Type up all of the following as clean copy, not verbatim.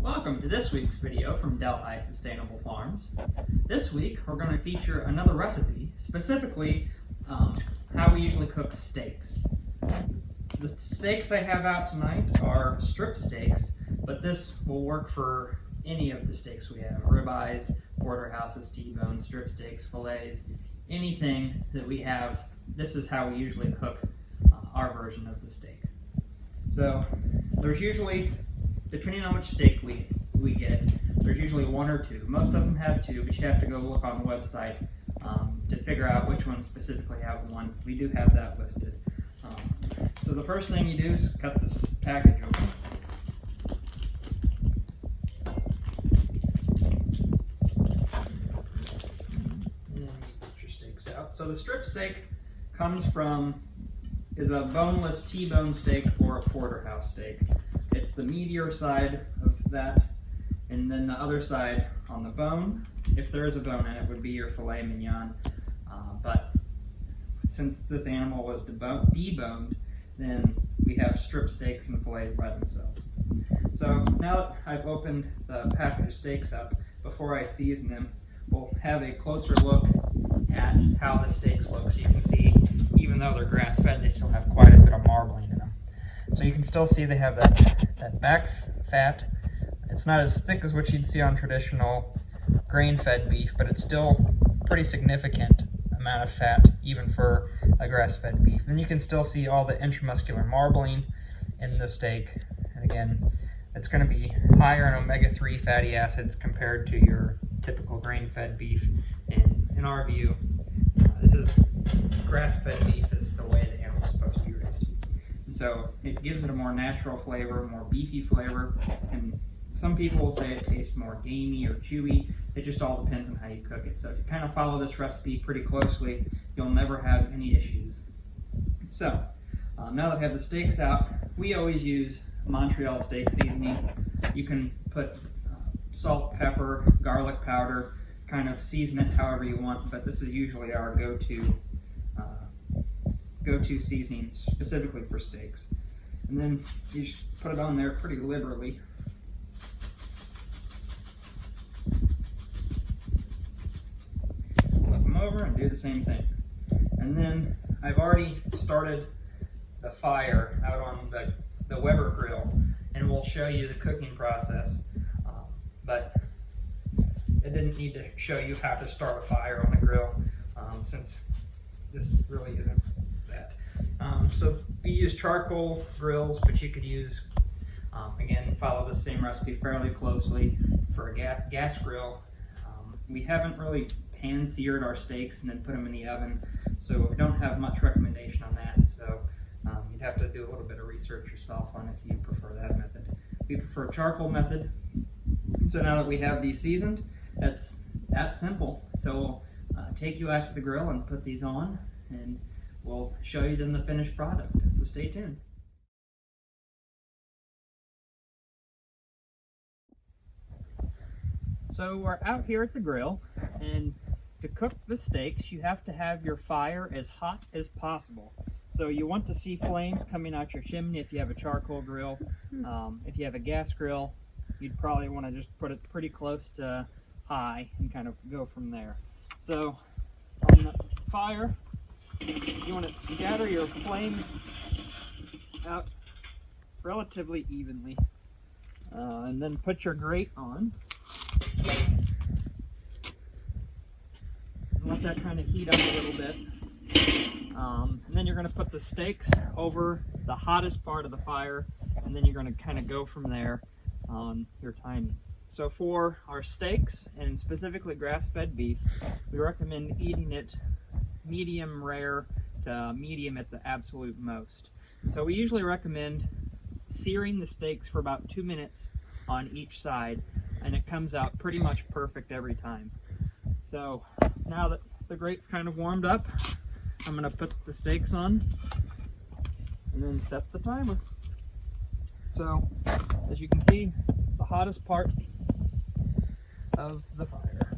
Welcome to this week's video from Delhi Sustainable Farms. This week we're going to feature another recipe, specifically how we usually cook steaks. The steaks I have out tonight are strip steaks, but this will work for any of the steaks we have. Ribeyes, porterhouses, T-bones, strip steaks, fillets, anything that we have. This is how we usually cook our version of the steak. So there's usually, depending on which steak we get, there's usually one or two. Most of them have two, but you have to go look on the website to figure out which ones specifically have one. We do have that listed. So the first thing you do is cut this package open. And you put your steaks out. So the strip steak is a boneless T-bone steak or a porterhouse steak. It's the meatier side of that, and then the other side on the bone, if there is a bone in it, would be your filet mignon. But since this animal was deboned, then we have strip steaks and fillets by themselves. So now that I've opened the package of steaks up, before I season them, we'll have a closer look at how the steaks look. So you can see, even though they're grass-fed, they still have quite a bit of marbling in them. So you can still see they have that back fat. It's not as thick as what you'd see on traditional grain-fed beef, but it's still pretty significant amount of fat, even for a grass-fed beef. Then you can still see all the intramuscular marbling in the steak. And again, it's going to be higher in omega-3 fatty acids compared to your typical grain-fed beef. And in our view, this is grass-fed beef is the way the animal's supposed to be raised. And so it gives it a more natural flavor, more beefy flavor, and some people will say it tastes more gamey or chewy. It just all depends on how you cook it. So if you kind of follow this recipe pretty closely, you'll never have any issues. So now that I have the steaks out, we always use Montreal steak seasoning. You can put salt, pepper, garlic powder, kind of season it however you want, but this is usually our go-to seasoning specifically for steaks. And then you just put it on there pretty liberally. Flip them over and do the same thing. And then I've already started the fire out on the Weber grill, and we'll show you the cooking process. But it didn't need to show you how to start a fire on the grill, since this really isn't that. So we use charcoal grills, but you could use, again, follow the same recipe fairly closely for a gas grill. We haven't really pan-seared our steaks and then put them in the oven, so we don't have much recommendation on that. So you'd have to do a little bit of research yourself on if you prefer that method. We prefer charcoal method. So now that we have these seasoned, that's that simple. So we'll take you out to the grill and put these on, and we'll show you then the finished product. So stay tuned. So we're out here at the grill, and to cook the steaks, you have to have your fire as hot as possible. So you want to see flames coming out your chimney if you have a charcoal grill. If you have a gas grill, you'd probably want to just put it pretty close to high and kind of go from there. So on the fire, you want to scatter your flame out relatively evenly, and then put your grate on. And let that kind of heat up a little bit. And then you're going to put the steaks over the hottest part of the fire, and then you're going to kind of go from there on your timing. So for our steaks, and specifically grass-fed beef, we recommend eating it medium rare to medium at the absolute most. So we usually recommend searing the steaks for about 2 minutes on each side, and it comes out pretty much perfect every time. So now that the grate's kind of warmed up, I'm going to put the steaks on and then set the timer. So as you can see, the hottest part of the fire.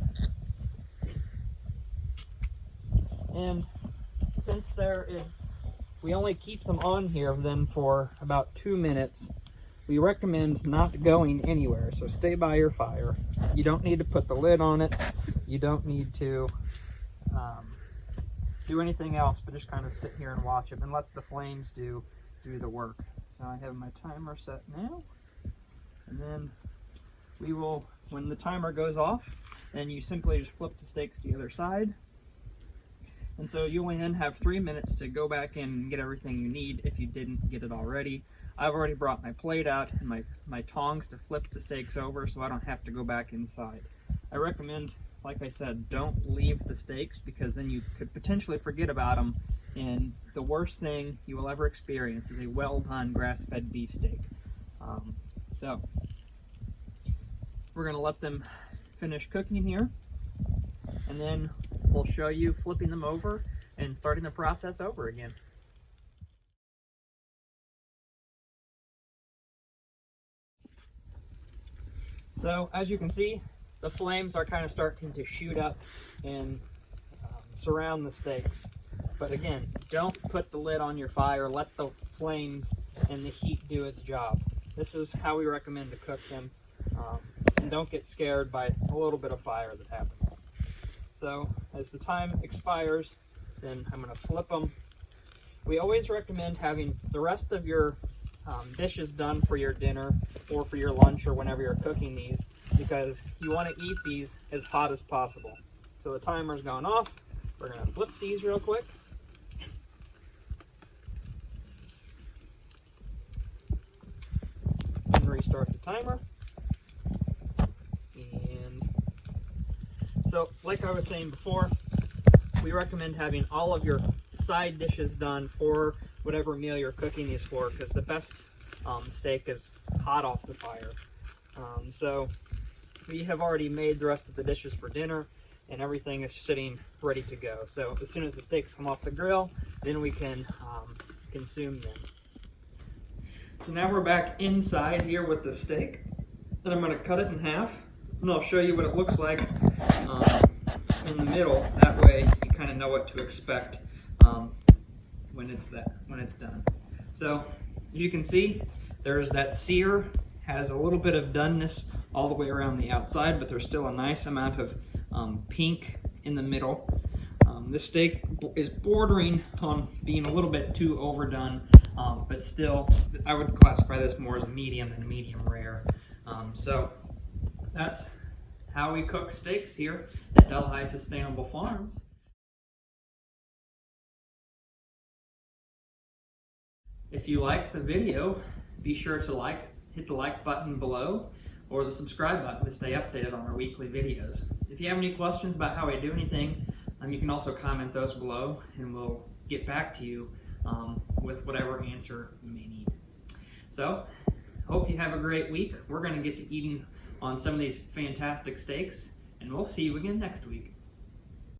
And since we only keep them on here then for about 2 minutes, we recommend not going anywhere, so stay by your fire. You don't need to put the lid on it. You don't need to do anything else, but just kind of sit here and watch them and let the flames do the work. So I have my timer set now, and then we will, when the timer goes off, then you simply just flip the steaks to the other side. And so you only then have 3 minutes to go back in and get everything you need if you didn't get it already. I've already brought my plate out and my tongs to flip the steaks over so I don't have to go back inside. I recommend, like I said, don't leave the steaks, because then you could potentially forget about them, and the worst thing you will ever experience is a well-done grass-fed beef steak. So we're going to let them finish cooking here, and then we'll show you flipping them over and starting the process over again. So as you can see, the flames are kind of starting to shoot up and surround the steaks. But again, don't put the lid on your fire. Let the flames and the heat do its job. This is how we recommend to cook them. And don't get scared by a little bit of fire that happens. So as the time expires, then I'm going to flip them. We always recommend having the rest of your dishes done for your dinner or for your lunch or whenever you're cooking these, because you want to eat these as hot as possible. So the timer's gone off. We're going to flip these real quick. And restart the timer. And so, like I was saying before, we recommend having all of your side dishes done for whatever meal you're cooking these for, because the best steak is hot off the fire. So we have already made the rest of the dishes for dinner, and everything is sitting ready to go. So as soon as the steaks come off the grill, then we can consume them. So now we're back inside here with the steak, and I'm going to cut it in half, and I'll show you what it looks like in the middle. That way you kind of know what to expect when it's done. So you can see there's that sear, has a little bit of doneness all the way around the outside, but there's still a nice amount of pink in the middle. This steak is bordering on being a little bit too overdone, but still I would classify this more as medium than medium rare. So that's how we cook steaks here at Delhi Sustainable Farms. If you liked the video, be sure to hit the like button below, or the subscribe button to stay updated on our weekly videos. If you have any questions about how I do anything, you can also comment those below, and we'll get back to you with whatever answer you may need. So, hope you have a great week. We're going to get to eating on some of these fantastic steaks, and we'll see you again next week.